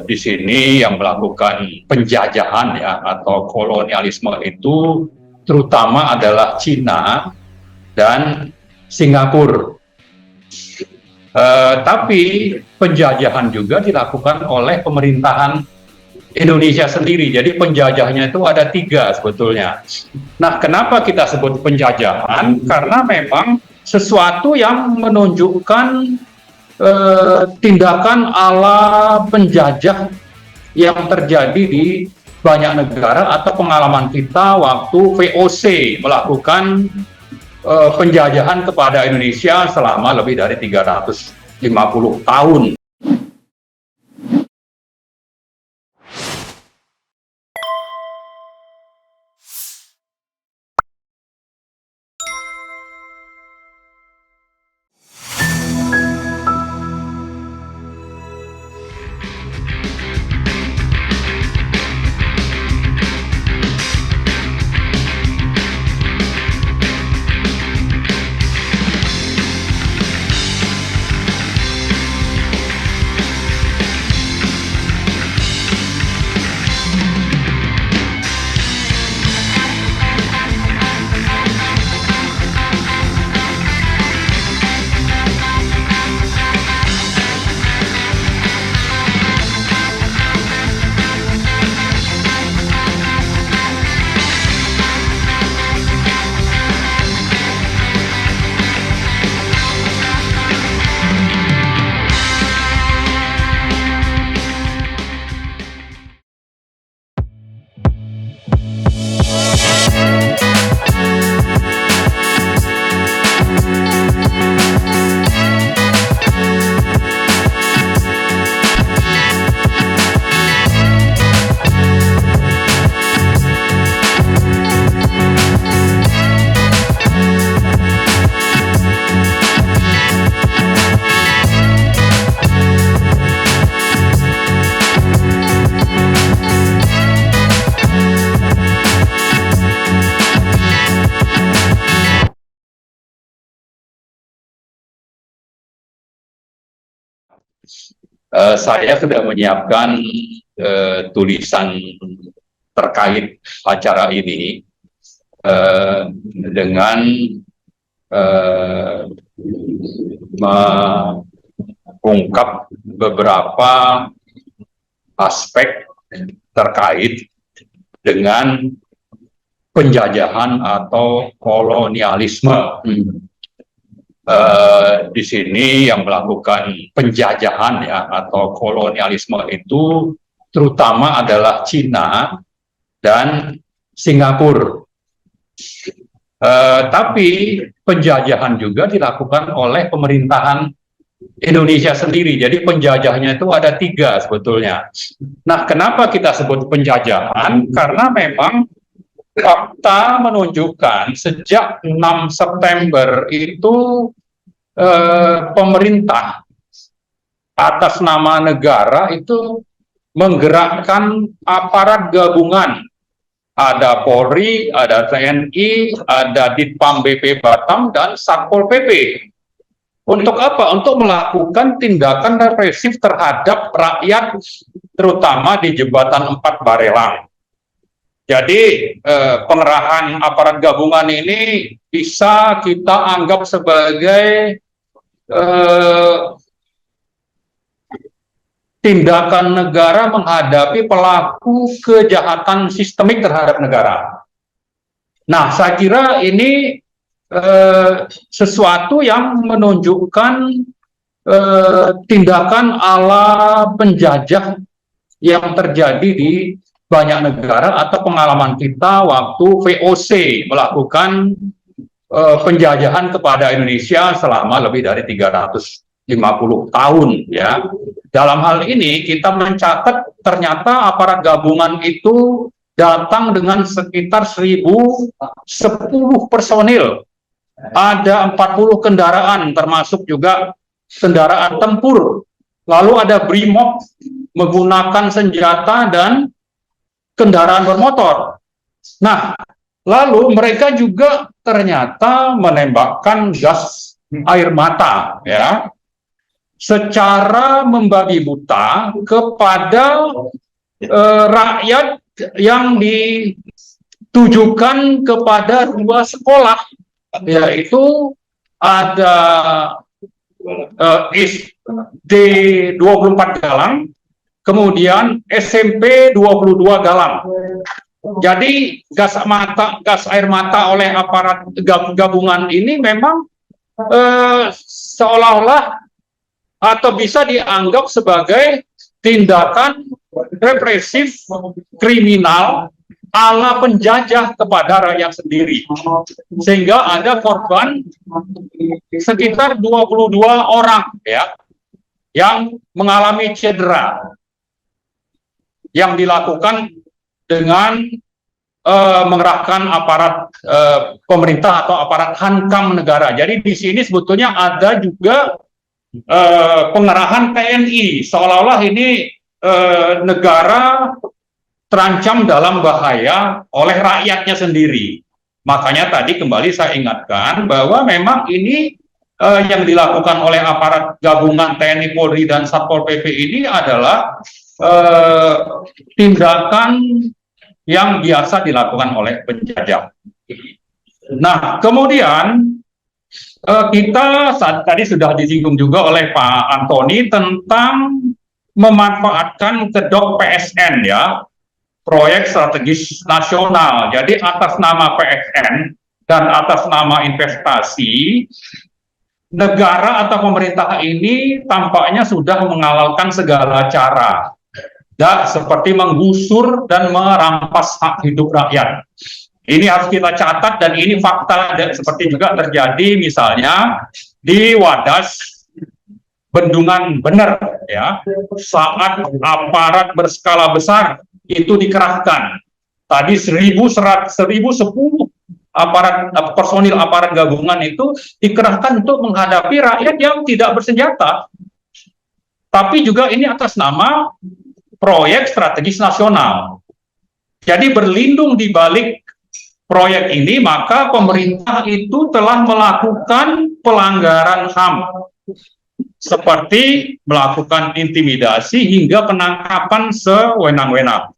Di sini yang melakukan penjajahan ya atau kolonialisme itu terutama adalah Cina dan Singapura. Tapi penjajahan juga dilakukan oleh pemerintahan Indonesia sendiri. Jadi penjajahnya itu ada 3 sebetulnya. Nah, kenapa kita sebut penjajahan? Karena memang sesuatu yang menunjukkan tindakan ala penjajah yang terjadi di banyak negara atau pengalaman kita waktu VOC melakukan penjajahan kepada Indonesia selama lebih dari 350 tahun. Saya sudah menyiapkan tulisan terkait acara ini dengan mengungkap beberapa aspek terkait dengan penjajahan atau kolonialisme. Di sini yang melakukan penjajahan ya atau kolonialisme itu terutama adalah Cina dan Singapura. Tapi penjajahan juga dilakukan oleh pemerintahan Indonesia sendiri. Jadi penjajahnya itu ada 3 sebetulnya. Nah, kenapa kita sebut penjajahan? Karena memang fakta menunjukkan sejak 6 September itu pemerintah atas nama negara itu menggerakkan aparat gabungan. Ada Polri, ada TNI, ada Ditpam BP Batam, dan Satpol PP. Untuk apa? Untuk melakukan tindakan represif terhadap rakyat, terutama di Jembatan 4 Barelang. Jadi pengerahan aparat gabungan ini bisa kita anggap sebagai tindakan negara menghadapi pelaku kejahatan sistemik terhadap negara. Nah, saya kira ini sesuatu yang menunjukkan tindakan ala penjajah yang terjadi di banyak negara atau pengalaman kita waktu VOC melakukan penjajahan kepada Indonesia selama lebih dari 350 tahun ya. Dalam hal ini kita mencatat ternyata aparat gabungan itu datang dengan sekitar 1010 personil. Ada 40 kendaraan termasuk juga kendaraan tempur. Lalu ada BRIMOB menggunakan senjata dan kendaraan bermotor. Nah, lalu mereka juga ternyata menembakkan gas air mata, ya. secara membabi buta kepada rakyat yang ditujukan kepada dua sekolah, yaitu ada SD 24 Galang, kemudian SMP 22 Galang. Jadi gas air mata oleh aparat gabungan ini memang seolah-olah atau bisa dianggap sebagai tindakan represif kriminal ala penjajah kepada rakyat sendiri, sehingga ada korban sekitar 22 orang ya yang mengalami cedera yang dilakukan dengan mengerahkan aparat pemerintah atau aparat hankam negara. Jadi di sini sebetulnya ada juga pengerahan TNI, seolah-olah ini negara terancam dalam bahaya oleh rakyatnya sendiri. Makanya tadi kembali saya ingatkan bahwa memang ini yang dilakukan oleh aparat gabungan TNI, Polri, dan Satpol PP ini adalah tindakan yang biasa dilakukan oleh penjajah. Nah, kemudian kita tadi sudah disinggung juga oleh Pak Antoni tentang memanfaatkan kedok PSN ya, proyek strategis nasional. Jadi atas nama PSN dan atas nama investasi, negara atau pemerintah ini tampaknya sudah menghalalkan segala cara, seperti menggusur dan merampas hak hidup rakyat. Ini harus kita catat dan ini fakta, dan seperti juga terjadi misalnya di Wadas Bendungan Bener ya, saat aparat berskala besar itu dikerahkan. Tadi 1010 personil aparat gabungan itu dikerahkan untuk menghadapi rakyat yang tidak bersenjata. Tapi juga ini atas nama proyek strategis nasional. Jadi berlindung di balik proyek ini, maka pemerintah itu telah melakukan pelanggaran HAM, seperti melakukan intimidasi hingga penangkapan sewenang-wenang.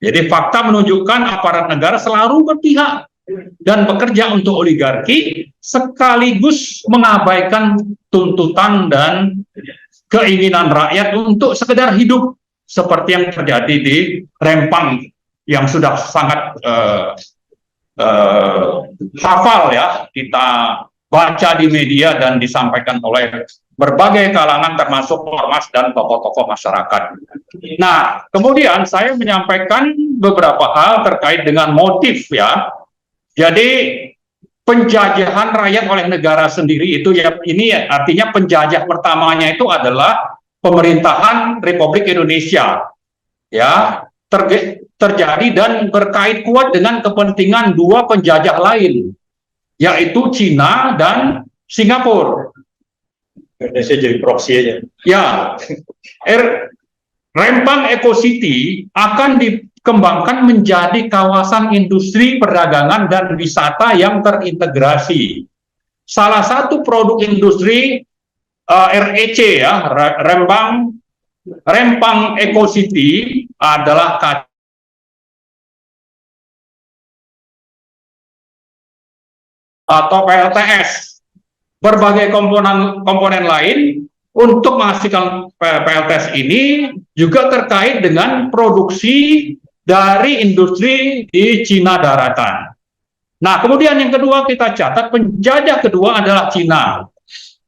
Jadi fakta menunjukkan aparat negara selalu berpihak dan bekerja untuk oligarki, sekaligus mengabaikan tuntutan dan keinginan rakyat untuk sekedar hidup, seperti yang terjadi di Rempang yang sudah sangat hafal ya, kita baca di media dan disampaikan oleh berbagai kalangan termasuk ormas dan tokoh-tokoh masyarakat. Nah, kemudian saya menyampaikan beberapa hal terkait dengan motif ya. Jadi penjajahan rakyat oleh negara sendiri itu ya, ini artinya penjajah pertamanya itu adalah pemerintahan Republik Indonesia ya, terjadi dan berkait kuat dengan kepentingan dua penjajah lain, yaitu Cina dan Singapura. Indonesia jadi proxy aja. Ya, Rempang Eco City akan dikembangkan menjadi kawasan industri, perdagangan, dan wisata yang terintegrasi. Salah satu produk industri REC ya, Rempang Eco City adalah atau PLTS. Berbagai komponen lain untuk menghasilkan PLTS ini juga terkait dengan produksi dari industri di Cina daratan. Nah, kemudian yang kedua kita catat, penjajah kedua adalah Cina,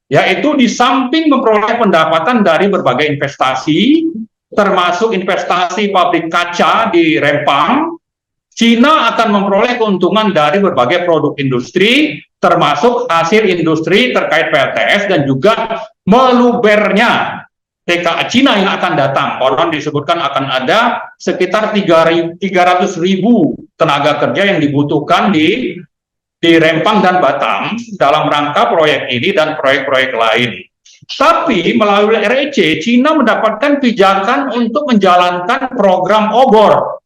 yaitu di samping memperoleh pendapatan dari berbagai investasi, termasuk investasi pabrik kaca di Rempang, Cina akan memperoleh keuntungan dari berbagai produk industri, termasuk hasil industri terkait PLTS dan juga melubernya TKA Cina yang akan datang. Konon disebutkan akan ada sekitar 300.000 tenaga kerja yang dibutuhkan di Rempang dan Batam dalam rangka proyek ini dan proyek-proyek lain. Tapi melalui REC, Cina mendapatkan pijakan untuk menjalankan program obor,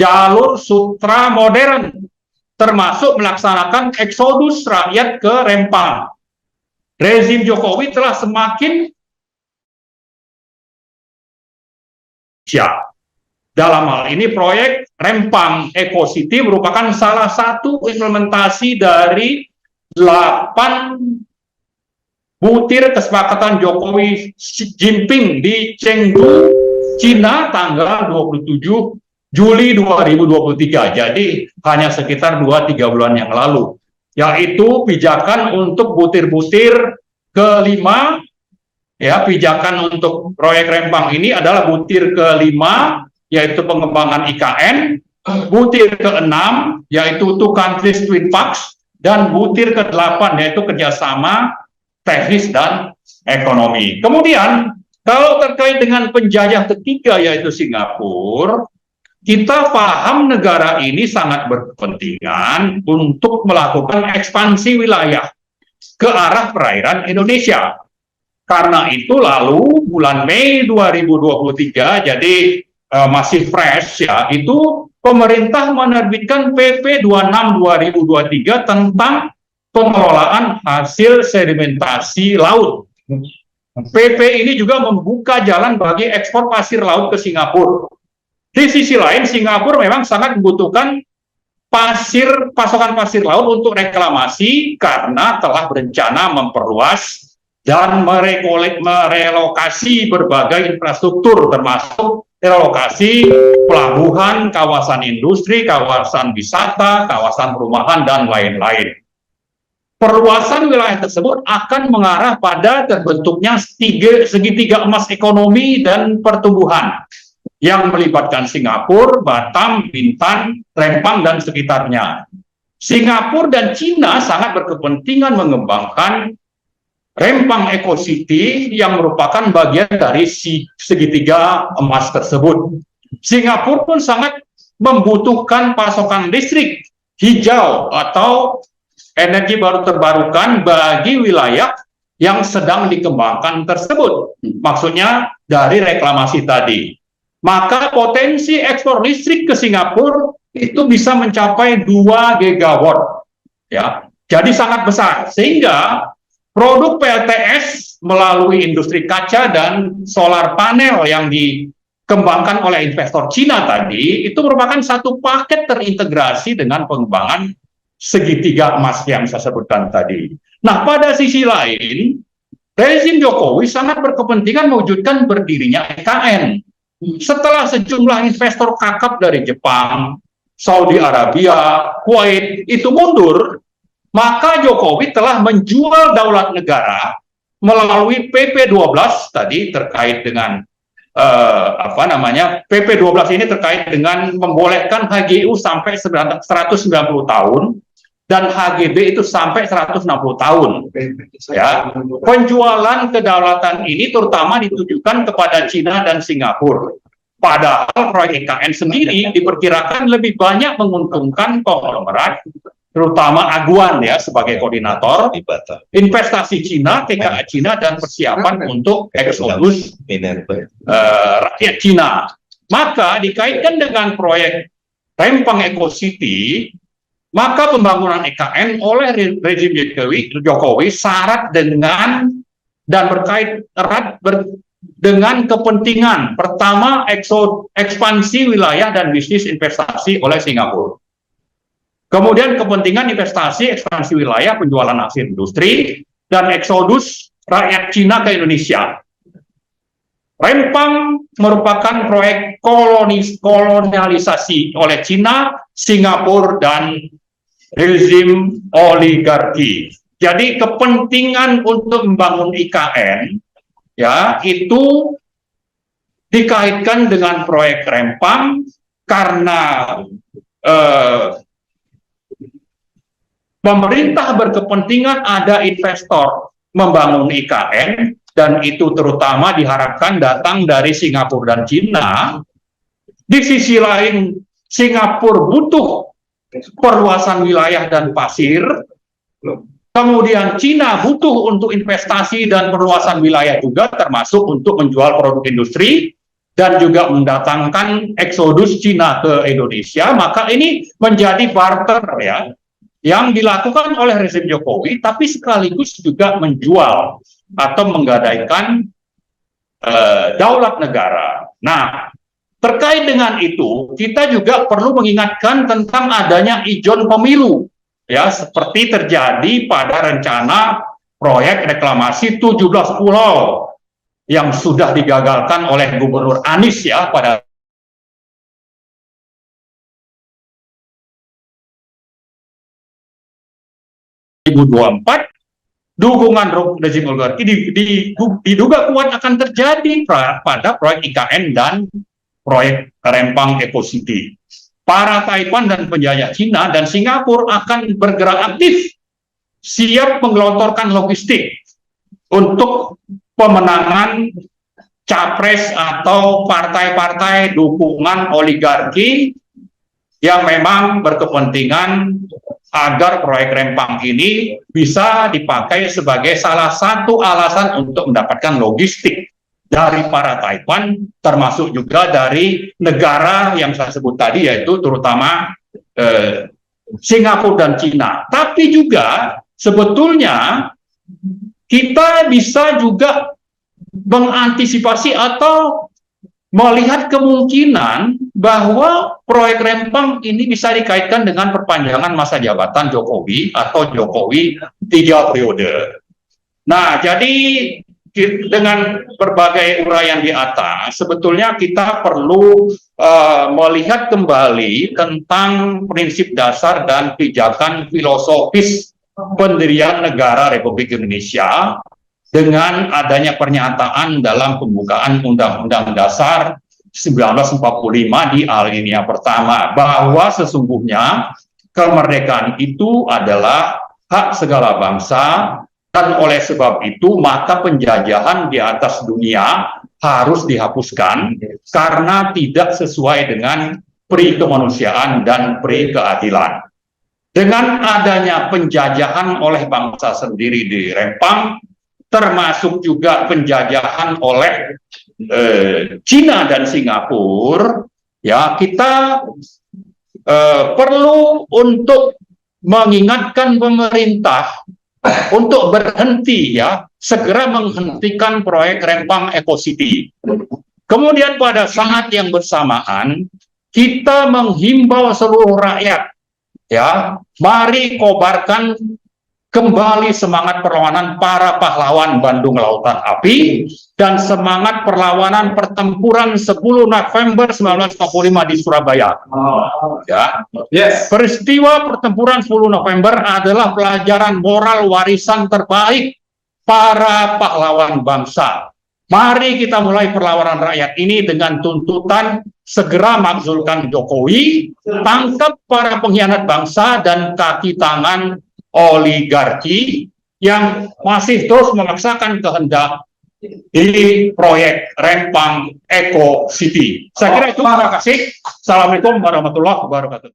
jalur sutra modern, termasuk melaksanakan eksodus rakyat ke Rempang. Rezim Jokowi telah semakin Indonesia. Dalam hal ini proyek Rempang Eco City merupakan salah satu implementasi dari 8 butir kesepakatan Jokowi Xi Jinping di Chengdu, Cina tanggal 27 Juli 2023. Jadi hanya sekitar 2-3 bulan yang lalu. Yaitu pijakan untuk butir-butir kelima, ya, pijakan untuk proyek Rempang ini adalah butir kelima, yaitu pengembangan IKN, butir ke-6, yaitu Two Countries Twin Parks, dan butir ke-8, yaitu kerjasama teknis dan ekonomi. Kemudian, kalau terkait dengan penjajah ketiga, yaitu Singapura, kita paham negara ini sangat berkepentingan untuk melakukan ekspansi wilayah ke arah perairan Indonesia. Karena itu lalu bulan Mei 2023, jadi masih fresh ya, itu pemerintah menerbitkan PP 26 2023 tentang pengelolaan hasil sedimentasi laut. PP ini juga membuka jalan bagi ekspor pasir laut ke Singapura. Di sisi lain, Singapura memang sangat membutuhkan pasokan pasir laut untuk reklamasi karena telah berencana memperluas dan merelokasi berbagai infrastruktur, termasuk relokasi pelabuhan, kawasan industri, kawasan wisata, kawasan perumahan, dan lain-lain. Perluasan wilayah tersebut akan mengarah pada terbentuknya segitiga emas ekonomi dan pertumbuhan yang melibatkan Singapura, Batam, Bintan, Rempang, dan sekitarnya. Singapura dan Cina sangat berkepentingan mengembangkan Rempang Eco City yang merupakan bagian dari segitiga emas tersebut. Singapura pun sangat membutuhkan pasokan listrik hijau atau energi baru terbarukan bagi wilayah yang sedang dikembangkan tersebut. Maksudnya dari reklamasi tadi. Maka potensi ekspor listrik ke Singapura itu bisa mencapai 2 gigawatt. Ya. Jadi sangat besar. Sehingga produk PLTS melalui industri kaca dan solar panel yang dikembangkan oleh investor Cina tadi, itu merupakan satu paket terintegrasi dengan pengembangan segitiga emas yang saya sebutkan tadi. Nah, pada sisi lain, rezim Jokowi sangat berkepentingan mewujudkan berdirinya IKN. Setelah sejumlah investor kakap dari Jepang, Saudi Arabia, Kuwait itu mundur, maka Jokowi telah menjual daulat negara melalui PP 12 tadi terkait dengan PP 12 ini terkait dengan membolehkan HGU sampai 190 tahun dan HGB itu sampai 160 tahun. Ya. Penjualan kedaulatan ini terutama ditujukan kepada Cina dan Singapura. Padahal proyek IKN sendiri diperkirakan lebih banyak menguntungkan konglomerat, terutama Aguan ya sebagai koordinator, investasi Cina, TKA Cina, dan persiapan untuk eksodus rakyat Cina. Maka dikaitkan dengan proyek Rempang Eco City, maka pembangunan IKN oleh rezim Jokowi syarat dengan dan berkait erat dengan kepentingan pertama ekspansi wilayah dan bisnis investasi oleh Singapura. Kemudian kepentingan investasi, ekspansi wilayah, penjualan hasil industri, dan eksodus rakyat Cina ke Indonesia. Rempang merupakan proyek kolonialisasi oleh Cina, Singapura, dan rezim oligarki. Jadi kepentingan untuk membangun IKN, ya, itu dikaitkan dengan proyek Rempang karena pemerintah berkepentingan ada investor membangun IKN, dan itu terutama diharapkan datang dari Singapura dan Cina. Di sisi lain, Singapura butuh perluasan wilayah dan pasir, kemudian Cina butuh untuk investasi dan perluasan wilayah juga, termasuk untuk menjual produk industri, dan juga mendatangkan eksodus Cina ke Indonesia. Maka ini menjadi barter ya, yang dilakukan oleh rezim Jokowi, tapi sekaligus juga menjual atau menggadaikan daulat negara. Nah, terkait dengan itu, kita juga perlu mengingatkan tentang adanya ijon pemilu, ya, seperti terjadi pada rencana proyek reklamasi 17 pulau yang sudah digagalkan oleh Gubernur Anies ya pada 2024. Dukungan rezim oligarki diduga kuat akan terjadi pada proyek IKN dan proyek Rempang Eco City. Para Taiwan dan penjajah Cina dan Singapura akan bergerak aktif, siap menggelontorkan logistik untuk pemenangan capres atau partai-partai dukungan oligarki yang memang berkepentingan agar proyek Rempang ini bisa dipakai sebagai salah satu alasan untuk mendapatkan logistik dari para Taiwan, termasuk juga dari negara yang saya sebut tadi, yaitu terutama Singapura dan Cina. Tapi juga sebetulnya kita bisa juga mengantisipasi atau melihat kemungkinan bahwa proyek Rempang ini bisa dikaitkan dengan perpanjangan masa jabatan Jokowi atau Jokowi 3 periode. Nah, jadi dengan berbagai uraian di atas, sebetulnya kita perlu melihat kembali tentang prinsip dasar dan pijakan filosofis pendirian negara Republik Indonesia dengan adanya pernyataan dalam pembukaan Undang-Undang Dasar 1945 di alinea pertama bahwa sesungguhnya kemerdekaan itu adalah hak segala bangsa, dan oleh sebab itu maka penjajahan di atas dunia harus dihapuskan karena tidak sesuai dengan pri kemanusiaan dan pri keadilan. Dengan adanya penjajahan oleh bangsa sendiri di Rempang, termasuk juga penjajahan oleh Cina dan Singapura, ya, kita perlu untuk mengingatkan pemerintah untuk berhenti, ya, segera menghentikan proyek Rempang Eco City. Kemudian pada saat yang bersamaan kita menghimbau seluruh rakyat, ya, mari kobarkan kembali semangat perlawanan para pahlawan Bandung Lautan Api dan semangat perlawanan pertempuran 10 November 1945 di Surabaya. Ya. Yes. Peristiwa pertempuran 10 November adalah pelajaran moral warisan terbaik para pahlawan bangsa. Mari kita mulai perlawanan rakyat ini dengan tuntutan segera makzulkan Jokowi, tangkap para pengkhianat bangsa dan kaki tangan oligarki yang masih terus memaksakan kehendak di proyek Rempang Eco City. Saya kira itu, terima kasih. Assalamualaikum warahmatullahi wabarakatuh.